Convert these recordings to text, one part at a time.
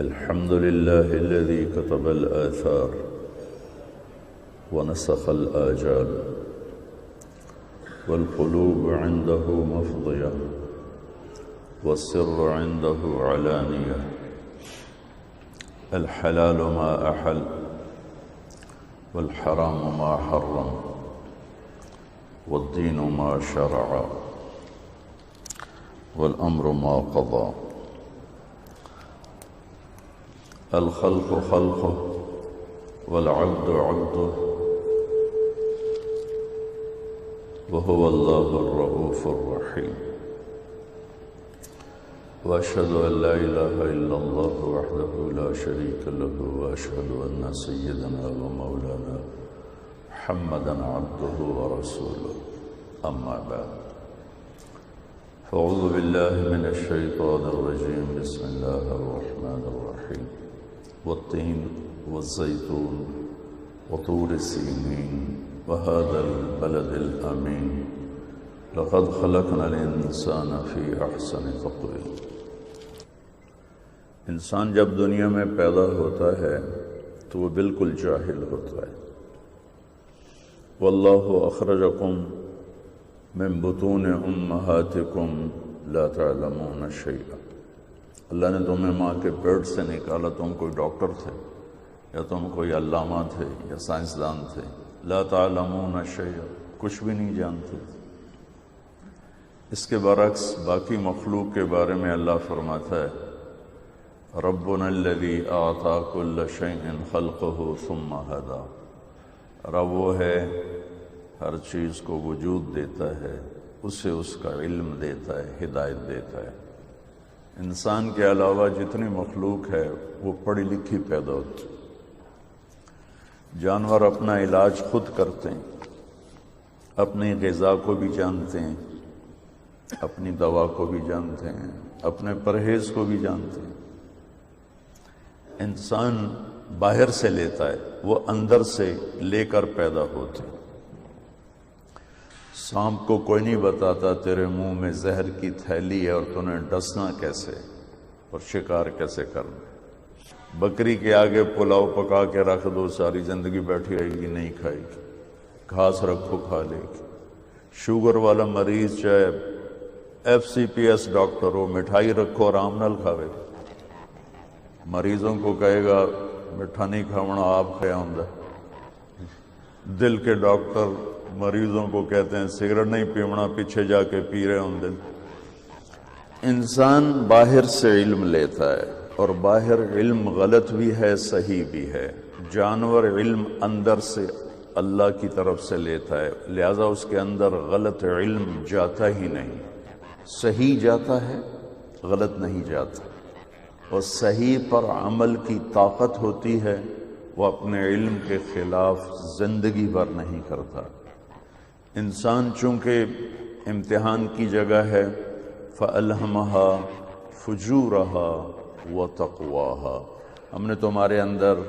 الحمد لله الذي كتب الآثار ونسخ الآجال والقلوب عنده مفضية والسر عنده علانية. الحلال ما أحل والحرام ما حرم والدين ما شرع والأمر ما قضى. الخلق خلقه والعبد عبده وهو الله الرؤوف الرحيم. وأشهد أن لا إله إلا الله وحده لا شريك له وأشهد أن سيدنا ومولانا محمدا عبده ورسوله. أما بعد، فأعوذ بالله من الشيطان الرجيم. بسم الله الرحمن الرحيم. والتين والزيتون وطور سينين وهذا البلد الأمين لقد خلقنا الإنسان في أحسن تقويم. انسان جب دنیا میں پیدا ہوتا ہے تو وہ بالکل جاہل ہوتا ہے. واللہ اخرجکم من بطون امہاتکم لا تعلمون شیئا. اللہ نے تمہیں ماں کے پیٹ سے نکالا. تم کوئی ڈاکٹر تھے یا تم کوئی علامہ تھے یا سائنسدان تھے. لا تعلمون شیئا، کچھ بھی نہیں جانتے. اس کے برعکس باقی مخلوق کے بارے میں اللہ فرماتا ہے ربنا الذی اعطی کل شیء خلقہ ثم ہدی. رب وہ ہے ہر چیز کو وجود دیتا ہے، اسے اس کا علم دیتا ہے، ہدایت دیتا ہے. انسان کے علاوہ جتنی مخلوق ہے وہ پڑھی لکھی پیدا ہوتی. جانور اپنا علاج خود کرتے ہیں، اپنی غذا کو بھی جانتے ہیں، اپنی دوا کو بھی جانتے ہیں، اپنے پرہیز کو بھی جانتے ہیں. انسان باہر سے لیتا ہے، وہ اندر سے لے کر پیدا ہوتے ہیں. سانپ کو کوئی نہیں بتاتا تیرے منہ میں زہر کی تھیلی ہے اور تمہیں ڈسنا کیسے اور شکار کیسے کرنا. بکری کے آگے پلاؤ پکا کے رکھ دو، ساری زندگی بیٹھی رہے گی، نہیں کھائے گی. گھاس رکھو، کھا لے گی. شوگر والا مریض چاہے FCPS ڈاکٹر ہو، مٹھائی رکھو آرام نال کھاوے. مریضوں کو کہے گا مٹھا نہیں کھاونا، آپ کھایا ہوں. دل کے ڈاکٹر مریضوں کو کہتے ہیں سگریٹ نہیں پیونا، پیچھے جا کے پی رہے ہوں دل. انسان باہر سے علم لیتا ہے اور باہر علم غلط بھی ہے، صحیح بھی ہے. جانور علم اندر سے اللہ کی طرف سے لیتا ہے، لہذا اس کے اندر غلط علم جاتا ہی نہیں. صحیح جاتا ہے، غلط نہیں جاتا. اور صحیح پر عمل کی طاقت ہوتی ہے، وہ اپنے علم کے خلاف زندگی بھر نہیں کرتا. انسان چونکہ امتحان کی جگہ ہے، فَأَلْهَمَهَا فُجُورَهَا وَتَقْوَاهَا. ہم نے تمہارے اندر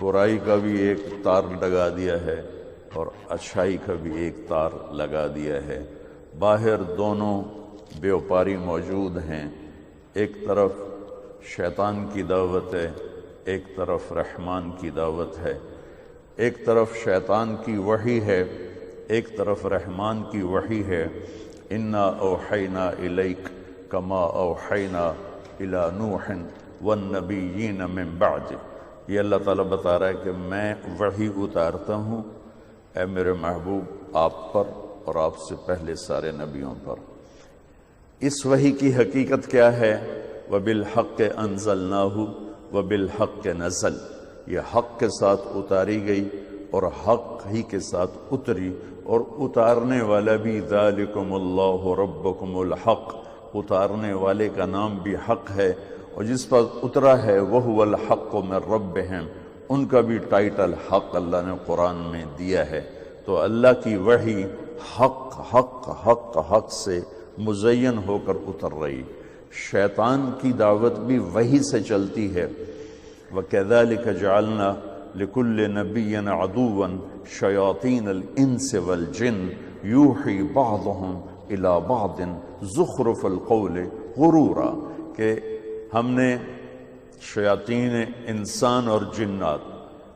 برائی کا بھی ایک تار لگا دیا ہے اور اچھائی کا بھی ایک تار لگا دیا ہے. باہر دونوں بیوپاری موجود ہیں. ایک طرف شیطان کی دعوت ہے، ایک طرف رحمان کی دعوت ہے. ایک طرف شیطان کی وحی ہے، ایک طرف رحمان کی وحی ہے. انا اوحینا الیک کما اوحینا الی نوح والنبیین من بعد. یہ اللہ تعالیٰ بتا رہا ہے کہ میں وحی اتارتا ہوں اے میرے محبوب آپ پر اور آپ سے پہلے سارے نبیوں پر. اس وحی کی حقیقت کیا ہے؟ وَبِالْحَقِّ أَنزَلْنَاهُ وَبِالْحَقِّ نَزَلَ. یہ حق کے ساتھ اتاری گئی اور حق ہی کے ساتھ اتری، اور اتارنے والا بھی ذَلِكُمُ اللَّهُ رَبُّكُمُ الْحَقِّ. اتارنے والے کا نام بھی حق ہے، اور جس پر اترا ہے وَهُوَ الْحَقُّ مِن رَبِّهِمْ، ان کا بھی ٹائٹل حق اللہ نے قرآن میں دیا ہے. تو اللہ کی وحی حق حق حق حق سے مزین ہو کر اتر رہی. شیطان کی دعوت بھی وحی سے چلتی ہے. وَكَذَلِكَ جَعَلْنَا لِكُلِّ نَبِيٍّ عَدُوًّا شَيَاطِينَ الْإِنسِ وَالْجِنِّ يُوحِي بَعْضُهُمْ إِلَى بَعْضٍ زُخْرُفَ الْقَوْلِ غُرُورًا. کہ ہم نے شیاطین انسان اور جنات،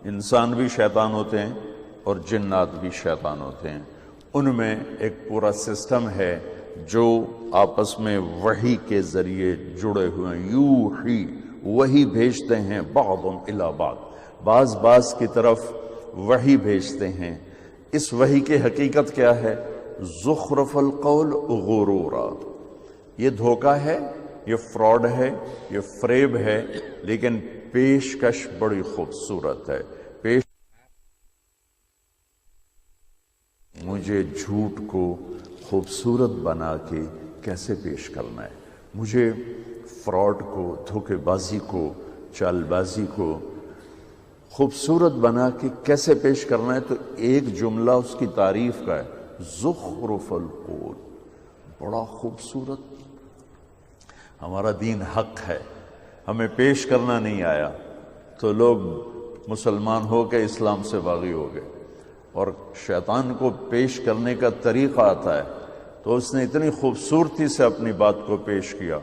انسان بھی شیطان ہوتے ہیں اور جنات بھی شیطان ہوتے ہیں، ان میں ایک پورا سسٹم ہے جو آپس میں وحی کے ذریعے جڑے ہوئے ہیں۔ یوحی، وحی بھیجتے ہیں، بعضهم الی بعض، بعض کی طرف وحی بھیجتے ہیں۔ اس وحی کی حقیقت کیا ہے؟ زخرف القول غرورا، یہ دھوکہ ہے، یہ فراڈ ہے، یہ فریب ہے، لیکن پیشکش بڑی خوبصورت ہے۔ مجھے جھوٹ کو خوبصورت بنا کے کیسے پیش کرنا ہے، مجھے فراڈ کو، دھوکے بازی کو، چال بازی کو خوبصورت بنا کے کیسے پیش کرنا ہے، تو ایک جملہ اس کی تعریف کا ہے، زخرف القول، بڑا خوبصورت۔ ہمارا دین حق ہے، ہمیں پیش کرنا نہیں آیا تو لوگ مسلمان ہو کے اسلام سے باغی ہو گئے، اور شیطان کو پیش کرنے کا طریقہ آتا ہے تو اس نے اتنی خوبصورتی سے اپنی بات کو پیش کیا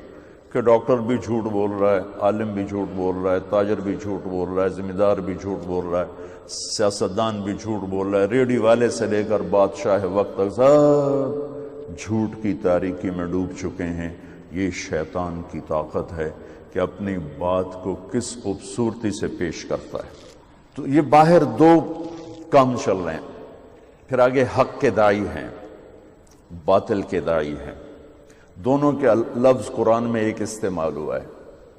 کہ ڈاکٹر بھی جھوٹ بول رہا ہے، عالم بھی جھوٹ بول رہا ہے، تاجر بھی جھوٹ بول رہا ہے، ذمہ دار بھی جھوٹ بول رہا ہے، سیاستدان بھی جھوٹ بول رہا ہے، ریڈیو والے سے لے کر بادشاہ وقت تک سب جھوٹ کی تاریکی میں ڈوب چکے ہیں۔ یہ شیطان کی طاقت ہے کہ اپنی بات کو کس خوبصورتی سے پیش کرتا ہے۔ تو یہ باہر دو کام چل رہے ہیں، پھر آگے حق کے داعی ہیں، باطل کے داعی ہیں، دونوں کے لفظ قرآن میں ایک استعمال ہوا ہے۔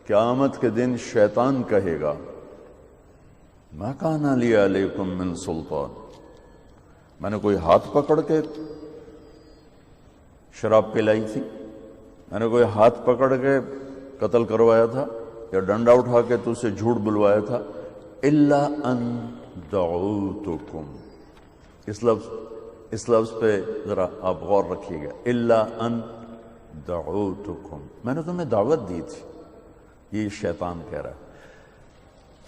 قیامت کے دن شیطان کہے گا ما کان لی علیکم من سلطان، میں نے کوئی ہاتھ پکڑ کے شراب پلائی تھی، میں نے کوئی ہاتھ پکڑ کے قتل کروایا تھا، یا ڈنڈا اٹھا کے تو اسے جھوٹ بلوایا تھا؟ الا ان دعوتکم، اس لفظ پہ ذرا آپ غور رکھیے گا، الا ان دعوتکم، میں نے تمہیں دعوت دی تھی، یہ شیطان کہہ رہا ہے۔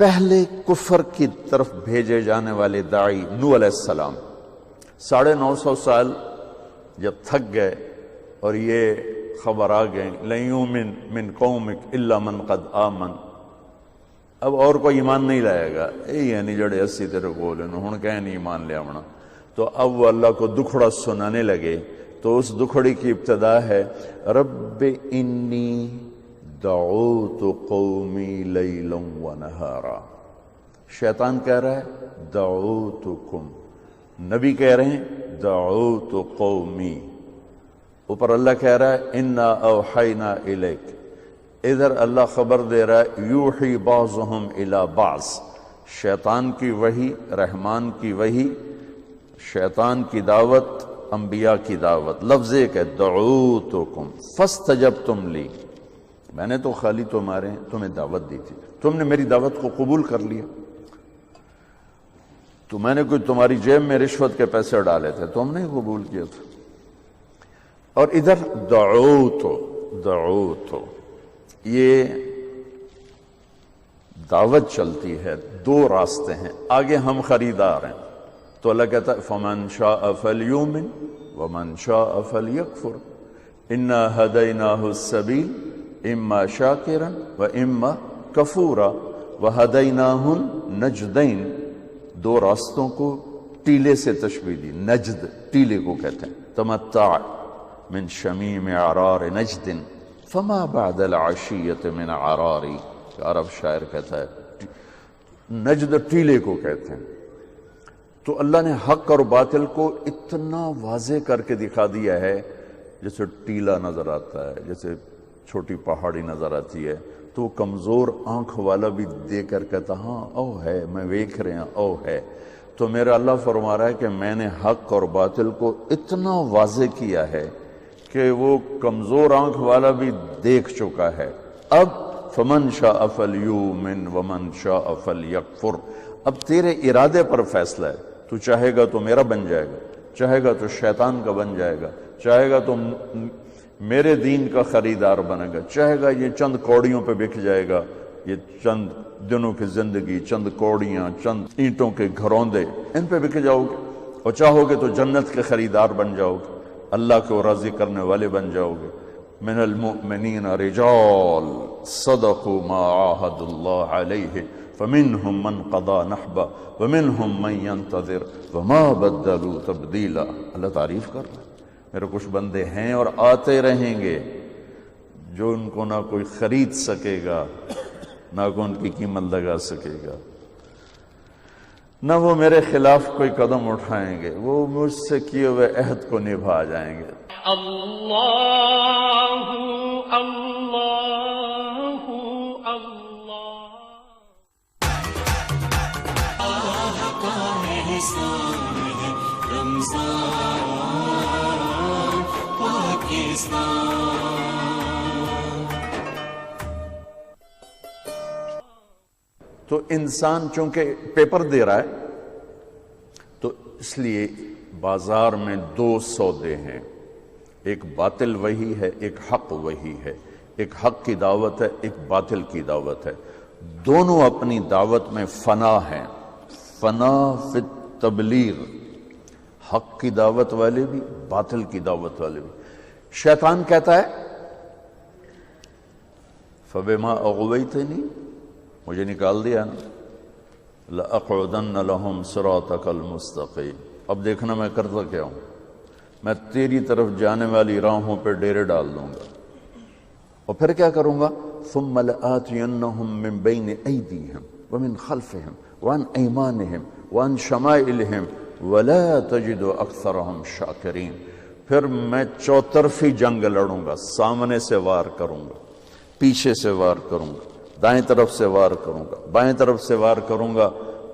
پہلے کفر کی طرف بھیجے جانے والے داعی نوح علیہ السلام 950 سال جب تھک گئے اور یہ خبر آ گئی لن یؤمن من قومک الا من قد آمن، اب اور کوئی ایمان نہیں لائے گا، یعنی جڑے اسی تیرے کول ہن کہیں نہیں ایمان لے آونا، تو اب وہ اللہ کو دکھڑا سنانے لگے۔ تو اس دکھڑی کی ابتدا ہے رب انی دعوت قومی لیلا ونہارا، شیطان کہہ رہا ہے دعوتکم، نبی کہہ رہے ہیں دعوت قومی، اوپر اللہ کہہ رہا ہے انا اوحینا الیک، ادھر اللہ خبر دے رہا ہے یوحی بعضهم الی بعض، شیطان کی وحی، رحمان کی وحی، شیطان کی دعوت، انبیاء کی دعوت، لفظ ایک ہے دعوتکم فاستجبتم لی، میں نے تو خالی تمہیں دعوت دی تھی، تم نے میری دعوت کو قبول کر لیا، تو میں نے کوئی تمہاری جیب میں رشوت کے پیسے ڈالے تھے، تم نے قبول کیا تھا۔ اور ادھر دعوتو یہ دعوت چلتی ہے، دو راستے ہیں، آگے ہم خریدار ہیں، تو اللہ کہتا ہے فمن شاء فلیؤمن ومن شاء فلیکفر انا ہدیناہ السبیل اما شاکرا واما کفورا وہدیناہ النجدین، دو راستوں کو ٹیلے سے تشبیہ دی، نجد ٹیلے کو کہتے ہیں، تمتع من شمیم عرار نجد فما بعد العشیت من عراری، عرب شاعر کہتا ہے نجد ٹیلے کو کہتے ہیں۔ تو اللہ نے حق اور باطل کو اتنا واضح کر کے دکھا دیا ہے، جیسے ٹیلا نظر آتا ہے، جیسے چھوٹی پہاڑی نظر آتی ہے، تو کمزور آنکھ والا بھی دیکھ کر کہتا ہاں او ہے، میں دیکھ رہے ہیں او ہے۔ تو میرا اللہ فرما رہا ہے کہ میں نے حق اور باطل کو اتنا واضح کیا ہے کہ وہ کمزور آنکھ والا بھی دیکھ چکا ہے۔ اب فمن شاء فلیؤمن ومن شاء فلیکفر، اب تیرے ارادے پر فیصلہ ہے، تو چاہے گا تو میرا بن جائے گا، چاہے گا تو شیطان کا بن جائے گا، چاہے گا تو میرے دین کا خریدار بنے گا، چاہے گا یہ چند کوڑیوں پہ بک جائے گا، یہ چند دنوں کی زندگی، چند کوڑیاں، چند اینٹوں کے گھروندے، ان پہ بک جاؤ گے، اور چاہو گے تو جنت کے خریدار بن جاؤ گے، اللہ کو راضی کرنے والے بن جاؤ گے۔ من المؤمنین رجال صدقوا ما عاهدوا الله عليه فمنهم من قضى نحبه ومنهم من ينتظر وما بدلوا تبديلا. اللہ تعریف کر رہا ہے، میرے کچھ بندے ہیں اور آتے رہیں گے جو ان کو نہ کوئی خرید سکے گا، نہ کوئی ان کی قیمت لگا سکے گا، نہ وہ میرے خلاف کوئی قدم اٹھائیں گے، وہ مجھ سے کیے ہوئے عہد کو نبھا جائیں گے. اللہ اللہ اللہ رمضان پاکستان. تو انسان چونکہ پیپر دے رہا ہے تو اس لیے بازار میں دو سودے ہیں، ایک باطل وہی ہے، ایک حق وہی ہے. ایک حق کی دعوت ہے، ایک باطل کی دعوت ہے. دونوں اپنی دعوت میں فنا ہیں، فنا فی التبلیغ. حق کی دعوت والے بھی، باطل کی دعوت والے بھی. شیطان کہتا ہے فَبِمَا أَغْوَيْتَنِي، مجھے نکال دیا نا، لَأَقْعُدَنَّ لَهُمْ صِرَاطَكَ الْمُسْتَقِيمَ. اب دیکھنا میں کرتا کیا ہوں، میں تیری طرف جانے والی راہوں پہ ڈیرے ڈال دوں گا. اور پھر کیا کروں گا؟ ثُمَّ لَآتِيَنَّهُمْ مِنْ بَيْنِ أَيْدِيهِمْ وَمِنْ خَلْفِهِمْ وَعَنْ أَيْمَانِهِمْ وَعَنْ شَمَائِلِهِمْ وَلَا تَجِدُ أَكْثَرَهُمْ شَاكِرِينَ. پھر میں چوطرفی جنگ لڑوں گا، سامنے سے وار کروں گا، پیچھے سے وار کروں گا، دائیں طرف سے وار کروں گا، بائیں طرف سے وار کروں گا.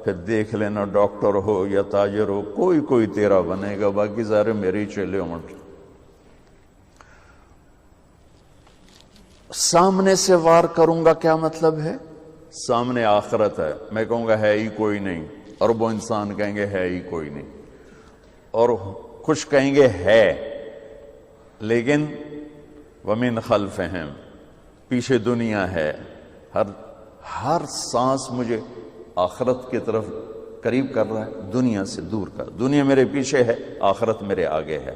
پھر دیکھ لینا ڈاکٹر ہو یا تاجر ہو، کوئی تیرا بنے گا، باقی سارے میرے ہی چیلے ہوں. سامنے سے وار کروں گا کیا مطلب ہے؟ سامنے آخرت ہے، میں کہوں گا ہے ہی کوئی نہیں، اربوں انسان کہیں گے ہے ہی کوئی نہیں، اور کچھ کہیں گے ہے لیکن وَمِنْ خَلْفِهِمْ، پیچھے دنیا ہے. ہر سانس مجھے آخرت کی طرف قریب کر رہا ہے، دنیا سے دور کر. دنیا میرے پیچھے ہے، آخرت میرے آگے ہے.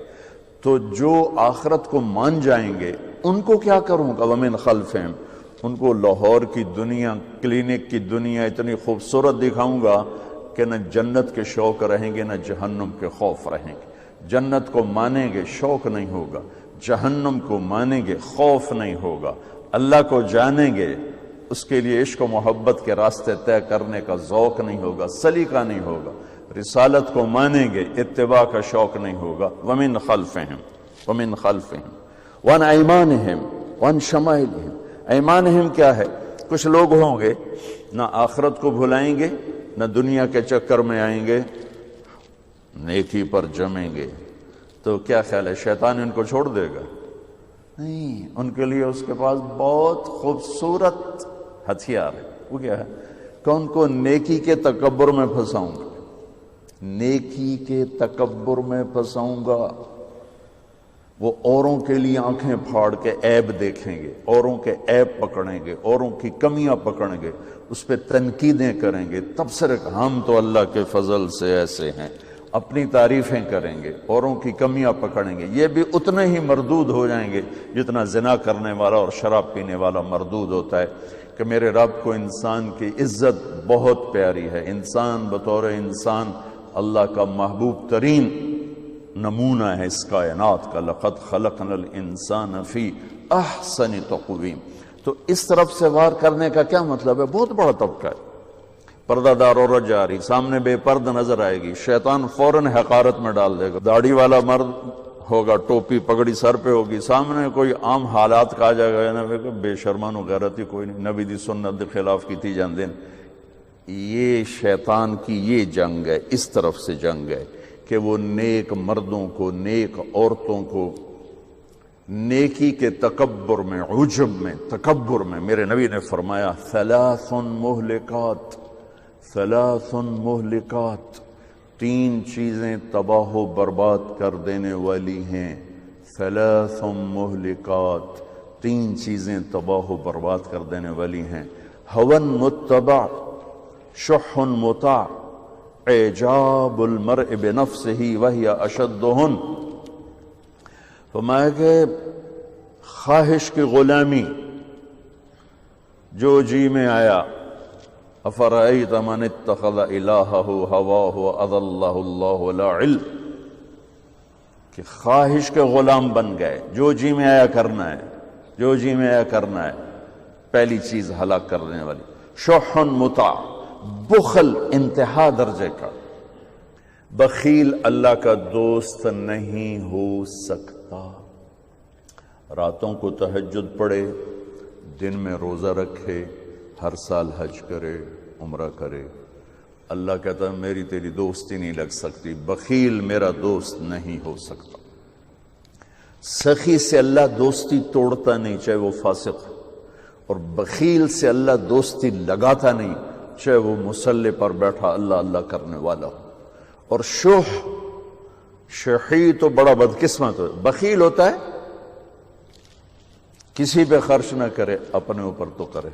تو جو آخرت کو مان جائیں گے ان کو کیا کروں گا؟ وَمِنْ خَلْفِهِمْ، ان کو لاہور کی دنیا، کلینک کی دنیا اتنی خوبصورت دکھاؤں گا کہ نہ جنت کے شوق رہیں گے نہ جہنم کے خوف رہیں گے. جنت کو مانیں گے شوق نہیں ہوگا، جہنم کو مانیں گے خوف نہیں ہوگا، اللہ کو جانیں گے اس کے لیے عشق و محبت کے راستے طے کرنے کا ذوق نہیں ہوگا، سلیقہ نہیں ہوگا، رسالت کو مانیں گے اتباع کا شوق نہیں ہوگا. وَمِنْ خَلْفِهِمْ وَمِنْ خَلْفِهِمْ وَعَنْ أَيْمَانِهِمْ وَعَنْ شَمَائِلِهِمْ. ایمانہم کیا ہے؟ کچھ لوگ ہوں گے نہ آخرت کو بھلائیں گے نہ دنیا کے چکر میں آئیں گے، نیکی پر جمیں گے. تو کیا خیال ہے شیطان ان کو چھوڑ دے گا؟ نہیں، ان کے لیے اس کے پاس بہت خوبصورت ہتھیار ہے. وہ کیا ہے کہ ان کو نیکی کے تکبر میں پھنساؤں گا، نیکی کے تکبر میں پھنساؤں گا. وہ اوروں کے لیے آنکھیں پھاڑ کے عیب دیکھیں گے، اوروں کے عیب پکڑیں گے، اوروں کی کمیاں پکڑیں گے، اس پہ تنقیدیں کریں گے، تبصرے کہ ہم تو اللہ کے فضل سے ایسے ہیں، اپنی تعریفیں کریں گے، اوروں کی کمیاں پکڑیں گے. یہ بھی اتنے ہی مردود ہو جائیں گے جتنا زنا کرنے والا اور شراب پینے والا مردود ہوتا ہے. کہ میرے رب کو انسان کی عزت بہت پیاری ہے، انسان بطور انسان اللہ کا محبوب ترین نمونہ ہے اس کائنات کا. لَقَدْ خَلَقْنَا الْإِنسَانَ فِي أَحْسَنِ تَقْوِيمٍ. تو اس طرف سے وار کرنے کا کیا مطلب ہے؟ بہت بڑا طبقہ ہے، پردہ دار عورت جا رہی، سامنے بے پرد نظر آئے گی، شیطان فوراً حقارت میں ڈال دے گا. داڑھی والا مرد ہوگا، ٹوپی پگڑی سر پہ ہوگی، سامنے کوئی عام حالات کا آ جائے گا نا، بے شرمان و غیرت ہی کوئی نہیں، نبی دی سنت دے خلاف کی تھی جان دین. یہ شیطان کی یہ جنگ ہے، اس طرف سے جنگ ہے کہ وہ نیک مردوں کو، نیک عورتوں کو نیکی کے تکبر میں، عجب میں، تکبر میں. میرے نبی نے فرمایا ثلاث مہلکات، ثلاث مہلکات، تین چیزیں تباہ و برباد کر دینے والی ہیں. ثلاث مہلکات، تین چیزیں تباہ و برباد کر دینے والی ہیں. ہوا متبع، شح مطاع، اعجاب المرء بنفسه وهي اشدهن. فرمایا کہ خواہش کی غلامی، جو جی میں آیا افرأیت من اتخذ الہہ ہواہ واضلہ اللہ علی علم، کہ خواہش کے غلام بن گئے، جو جی میں آیا کرنا ہے، جو جی میں آیا کرنا ہے، پہلی چیز ہلاک کرنے والی۔ شح مطاع، بخل انتہا درجے کا، بخیل اللہ کا دوست نہیں ہو سکتا۔ راتوں کو تہجد پڑھے، دن میں روزہ رکھے، ہر سال حج کرے، عمرہ کرے، اللہ کہتا ہے میری تیری دوستی نہیں لگ سکتی، بخیل میرا دوست نہیں ہو سکتا۔ سخی سے اللہ دوستی توڑتا نہیں، چاہے وہ فاسق ہو، اور بخیل سے اللہ دوستی لگاتا نہیں، چاہے وہ مصلی پر بیٹھا اللہ اللہ کرنے والا ہو۔ اور شحی تو بڑا بدقسمت ہے، بخیل ہوتا ہے کسی پہ خرچ نہ کرے، اپنے اوپر تو کرے،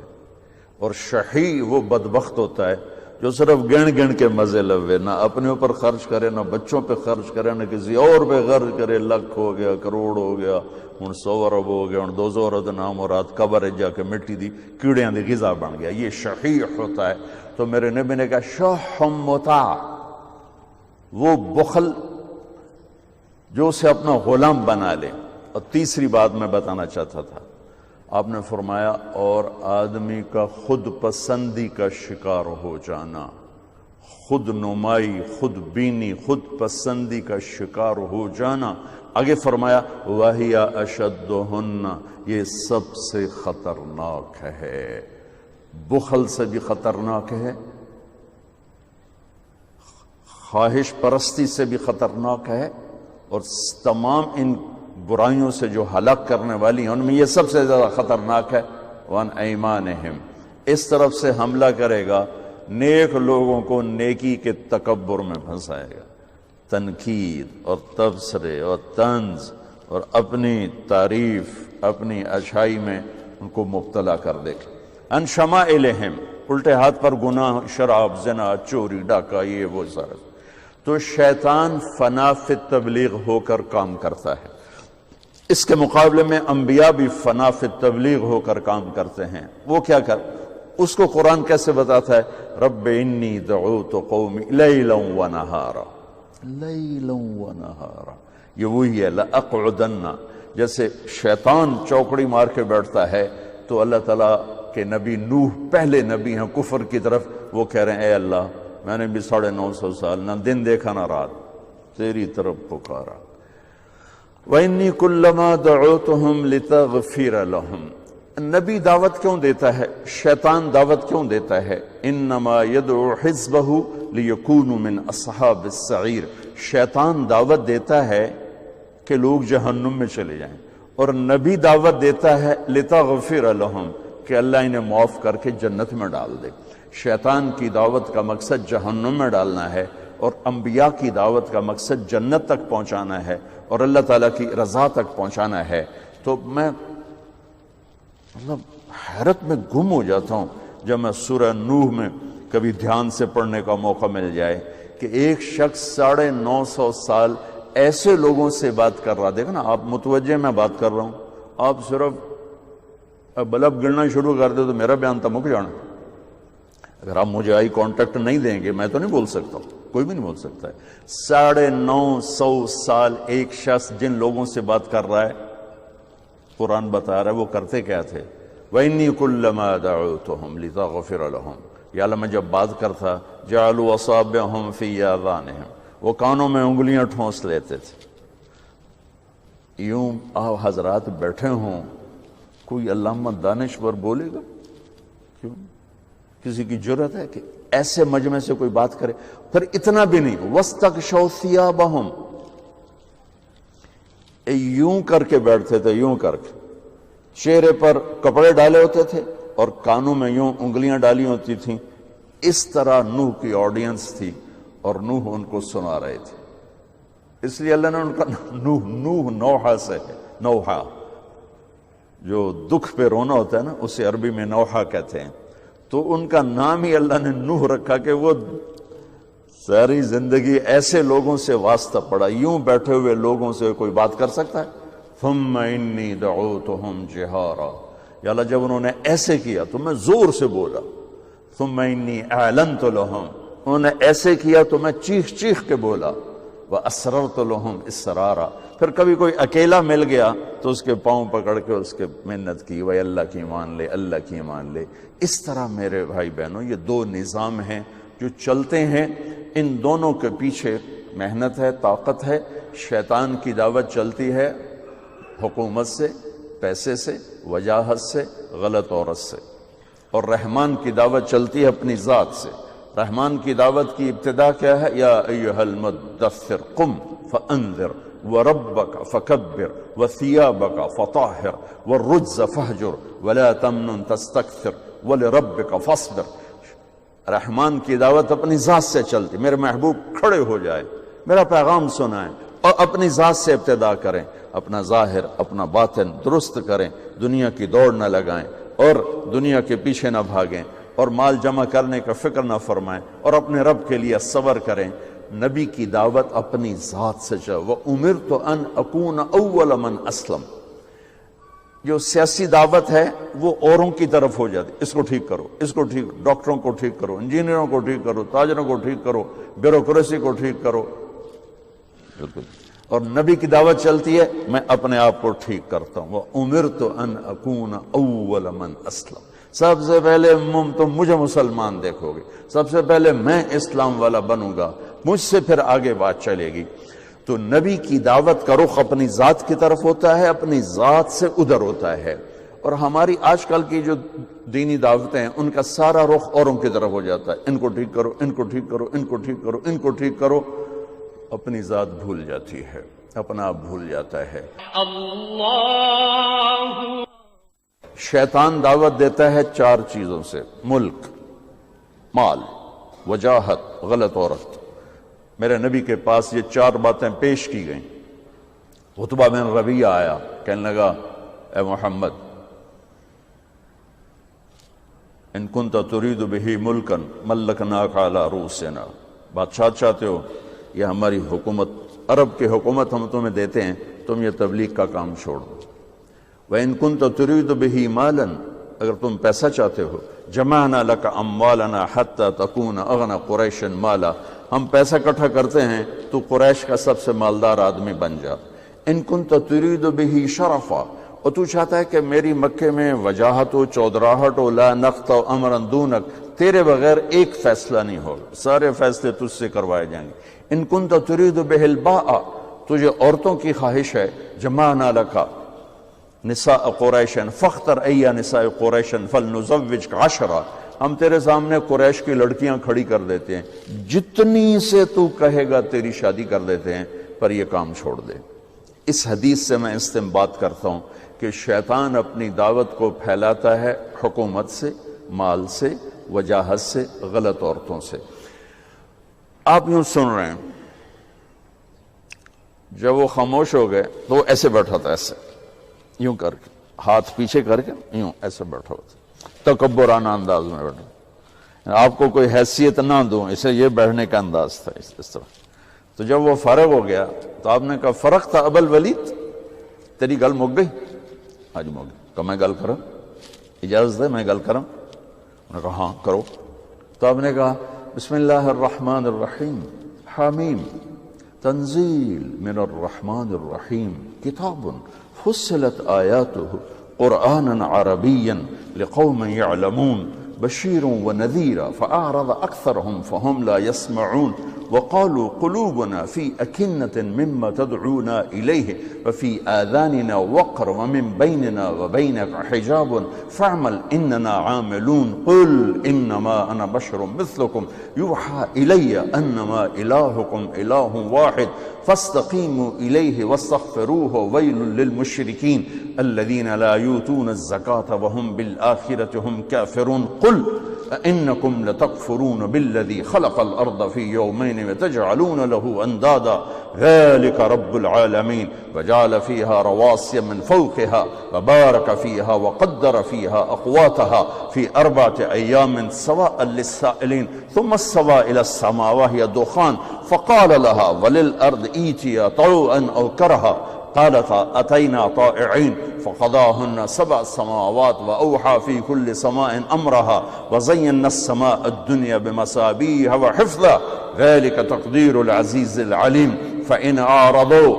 اور شحی وہ بدبخت ہوتا ہے جو صرف گن گن کے مزے لوے، نہ اپنے اوپر خرچ کرے، نہ بچوں پہ خرچ کرے، نہ کسی اور پہ خرچ کرے۔ لاکھ ہو گیا، کروڑ ہو گیا، ہن 100 ارب ہو گیا، ہن 200 ارب نام اور رات قبر جا کے مٹی دی کیڑیاں دی غذا بن گیا، یہ شحیح ہوتا ہے۔ تو میرے نبی نے کہا شح مطاع، وہ بخل جو اسے اپنا غلام بنا لے۔ اور تیسری بات میں بتانا چاہتا تھا، آپ نے فرمایا اور آدمی کا خود پسندی کا شکار ہو جانا، خود نمائی، خود بینی، خود پسندی کا شکار ہو جانا۔ آگے فرمایا وَهِيَ أَشَدُّهُنَّ، یہ سب سے خطرناک ہے، بخل سے بھی خطرناک ہے، خواہش پرستی سے بھی خطرناک ہے، اور تمام ان برائیوں سے جو ہلاک کرنے والی ہیں ان میں یہ سب سے زیادہ خطرناک ہے۔ وَعَنْ أَيْمَانِهِمْ، اس طرف سے حملہ کرے گا، نیک لوگوں کو نیکی کے تکبر میں پھنسائے گا، تنقید اور تبصرے اور طنز اور اپنی تعریف، اپنی اچھائی میں ان کو مبتلا کر دے گا۔ عَنْ شَمَائِلِهِمْ، الٹے ہاتھ پر گناہ، شراب، زنا، چوری، ڈاکہ، یہ وہ سارا۔ تو شیطان فنا فی تبلیغ ہو کر کام کرتا ہے، اس کے مقابلے میں انبیاء بھی فنا فی تبلیغ ہو کر کام کرتے ہیں۔ وہ کیا کر، اس کو قرآن کیسے بتاتا ہے؟ رب انی دعوت قومی لیلا ونہارا، لیلا ونہارا، یہ وہی ہے لأقعدن۔ جیسے شیطان چوکڑی مار کے بیٹھتا ہے تو اللہ تعالیٰ کے نبی نوح پہلے نبی ہیں کفر کی طرف، وہ کہہ رہے ہیں اے اللہ میں نے بھی 950 سال نہ دن دیکھا نہ رات تیری طرف پکارا۔ وَإِنِّي كُلَّمَا دَعُوتُهُمْ لِتَغْفِرَ لَهُمْ، نبی دعوت کیوں دیتا ہے، شیطان دعوت کیوں دیتا ہے؟ انما يدعو حزبه ليكونوا من اصحاب السعیر، شیطان دعوت دیتا ہے کہ لوگ جہنم میں چلے جائیں، اور نبی دعوت دیتا ہے لِتَغْفِرَ لَهُمْ، کہ اللہ انہیں معاف کر کے جنت میں ڈال دے۔ شیطان کی دعوت کا مقصد جہنم میں ڈالنا ہے، اور انبیاء کی دعوت کا مقصد جنت تک پہنچانا ہے اور اللہ تعالیٰ کی رضا تک پہنچانا ہے۔ تو میں حیرت میں گم ہو جاتا ہوں جب میں سورہ نوح میں کبھی دھیان سے پڑھنے کا موقع مل جائے کہ ایک شخص 950 سال ایسے لوگوں سے بات کر رہا، دیکھا نا آپ متوجہ میں بات کر رہا ہوں، آپ صرف بلب گرنا شروع کر دے تو میرا بیان تو مک جانا۔ اگر آپ مجھے آئی کانٹیکٹ نہیں دیں گے میں تو نہیں بول سکتا، کوئی بھی نہیں بول سکتا ہے۔ 950 سال ایک شخص جن لوگوں سے بات کر رہا ہے، قرآن بتا رہا ہے وہ کرتے کیا تھے؟ وَإِنِّي كُلَّمَا دَعُوتُهُمْ لِتَغْفِرَ لَهُمْ، یا اللہ میں جب بات کرتا جَعَلُوا أَصَابِعَهُمْ فِي آذَانِهِمْ، وہ کانوں میں انگلیاں ٹھونس لیتے تھے۔ یوں آپ حضرات بیٹھے ہوں، کوئی علامہ دانشور بولے گا؟ کیوں؟ کسی کی جرت ہے کہ ایسے مجمع سے کوئی بات کرے؟ پھر اتنا بھی نہیں، وَاسْتَغْشَوْا ثِيَابَهُمْ، یوں کر کے بیٹھتے تھے، یوں کر کے چہرے پر کپڑے ڈالے ہوتے تھے اور کانوں میں یوں انگلیاں ڈالی ہوتی تھیں۔ اس طرح نوح کی آڈینس تھی اور نوح ان کو سنا رہے تھے، اس لیے اللہ نے ان کا نوح نوحہ سے ہے، نوحہ جو دکھ پہ رونا ہوتا ہے نا اسے عربی میں نوحہ کہتے ہیں، تو ان کا نام ہی اللہ نے نوح رکھا کہ وہ ساری زندگی ایسے لوگوں سے واسطہ پڑا۔ یوں بیٹھے ہوئے لوگوں سے کوئی بات کر سکتا ہے؟ ثم انی دعوتہم جہارا، یا اللہ جب انہوں نے ایسے کیا تو میں زور سے بولا، ثم انی اعلنت لہم، انہوں نے ایسے کیا تو میں چیخ چیخ کے بولا، واسررت لہم اسرارا، پھر کبھی کوئی اکیلا مل گیا تو اس کے پاؤں پکڑ کے اس کے منت کی، وہ اللہ کی مان لے، اللہ کی مان لے۔ اس طرح میرے بھائی بہنوں یہ دو نظام ہیں جو چلتے ہیں، ان دونوں کے پیچھے محنت ہے، طاقت ہے۔ شیطان کی دعوت چلتی ہے حکومت سے، پیسے سے، وجاہت سے، غلط عورت سے، اور رحمان کی دعوت چلتی ہے اپنی ذات سے۔ رحمان کی دعوت کی ابتدا کیا ہے؟ یا ایھا المدثر قم فانذر وربک فکبر وثیابک فطہر والرجز فہجر ولا تمنن تستکثر ولربک فاصبر۔ رحمان کی دعوت اپنی ذات سے چلتی، میرے محبوب کھڑے ہو جائے، میرا پیغام سنائیں اور اپنی ذات سے ابتدا کریں، اپنا ظاہر اپنا باطن درست کریں، دنیا کی دوڑ نہ لگائیں اور دنیا کے پیچھے نہ بھاگیں اور مال جمع کرنے کا فکر نہ فرمائیں اور اپنے رب کے لیے صبر کریں۔ نبی کی دعوت اپنی ذات سے چلو۔ وَأُمِرْتُ أَنْ أَكُونَ أَوَّلَ مَنْ أَسْلَمَ۔ جو سیاسی دعوت ہے وہ اوروں کی طرف ہو جاتی، اس کو ٹھیک کرو، اس کو ٹھیک، ڈاکٹروں کو ٹھیک کرو، انجینئروں کو ٹھیک کرو، تاجروں کو ٹھیک کرو، بیوروکریسی کو ٹھیک کرو، بالکل۔ اور نبی کی دعوت چلتی ہے میں اپنے آپ کو ٹھیک کرتا ہوں۔ وَأُمِرْتُ أَنْ أَكُونَ أَوَّلَ مَنْ أَسْلَمَ۔ سب سے پہلے تم مجھے مسلمان دیکھو گے، سب سے پہلے میں اسلام والا بنوں گا، مجھ سے پھر آگے بات چلے گی۔ تو نبی کی دعوت کا رخ اپنی ذات کی طرف ہوتا ہے، اپنی ذات سے ادھر ہوتا ہے۔ اور ہماری آج کل کی جو دینی دعوتیں ہیں ان کا سارا رخ اوروں کی طرف ہو جاتا ہے، ان کو ٹھیک کرو، ان کو ٹھیک کرو، ان کو ٹھیک کرو، ان کو ٹھیک کرو، اپنی ذات بھول جاتی ہے، اپنا آپ بھول جاتا ہے۔ اللہ شیطان دعوت دیتا ہے چار چیزوں سے: ملک، مال، وجاہت، غلط عورت۔ میرے نبی کے پاس یہ چار باتیں پیش کی گئیں۔ عتبہ بن ربیعہ آیا، کہنے لگا اے محمد ان کنت ترید بہ ملکا ملکناک علی رؤوسنا، بادشاہ چاہتے ہو، یہ ہماری حکومت، عرب کی حکومت ہم تمہیں دیتے ہیں، تم یہ تبلیغ کا کام چھوڑ دو۔ وَإِن كُنْتَ تُرِيدُ بِهِ مَالًا، اگر تم پیسہ چاہتے ہو، جمعنا لك اموالنا حتى تكون اغنى قریش مالا، ہم پیسہ اکٹھا کرتے ہیں تو قریش کا سب سے مالدار آدمی بن جا۔ ان كنت تريد به شرفا، اور تو چاہتا ہے کہ میری مکے میں وجاہت و چودراہٹ و لا نقط و امرا دونک، تیرے بغیر ایک فیصلہ نہیں ہوگا، سارے فیصلے تجھ سے کروائے جائیں گے۔ ان كنت تريد به الباء، تجھے عورتوں کی خواہش ہے، جمعنا لك نساء قریش فاختر ای نساء قریش فلنزوجک عشرہ، ہم تیرے سامنے قریش کی لڑکیاں کھڑی کر دیتے ہیں، جتنی سے تو کہے گا تیری شادی کر دیتے ہیں، پر یہ کام چھوڑ دے۔ اس حدیث سے میں استنباط کرتا ہوں کہ شیطان اپنی دعوت کو پھیلاتا ہے حکومت سے، مال سے، وجاہت سے، غلط عورتوں سے۔ آپ یوں سن رہے ہیں، جب وہ خاموش ہو گئے تو وہ ایسے بیٹھا تھا، ایسے یوں کر کے، ہاتھ پیچھے کر کے یوں ایسے بیٹھا ہوتا، تکبرانہ انداز میں بیٹھا، آپ کو کوئی حیثیت نہ دوں، اسے یہ بیٹھنے کا انداز تھا اس طرح۔ تو جب وہ فارغ ہو گیا تو آپ نے کہا فرق تھا ابل ولید، تیری گل مک گئی؟ آج مک گئی۔ کہ میں گل کروں، اجازت ہے میں گل کروں؟ انہوں نے کہا ہاں کرو۔ تو آپ نے کہا بسم اللہ الرحمن الرحیم، حامیم تنزیل من الرحمن الرحیم، کتاب فصلت آیاتہ قرآنا عربیا لقوم یعلمون بشیر ونذیرا فأعرض أكثرهم فهم لا يسمعون وقالوا قلوبنا في أكنة مما تدعونا إليه وفي آذاننا وقر ومن بيننا وبينك حجاب فاعمل إننا عاملون قل إنما أنا بشر مثلكم يوحى إلي أنما إلهكم إله واحد فاستقيموا إليه واستغفروه ويل للمشركين الذين لا يؤتون الزكاة وهم بالآخرة هم كافرون قل أئنكم لتكفرون بالذي خلق الأرض في يومين وتجعلون له أندادا ذلك رب العالمين وجعل فيها رواسي من فوقها وبارك فيها وقدر فيها أقواتها في 4 أيام سواء للسائلين ثم استوى إلى السماء وهي دخان فقال لها وللأرض ائتيا طوعا أو كرها قالتا اتینا طائعین فقضاهن 7 سماوات واوحى في كل سماء امرها وزينا السماء الدنيا بمصابيح وحفظا ذلك تقدير العزيز العليم فإن أعرضوا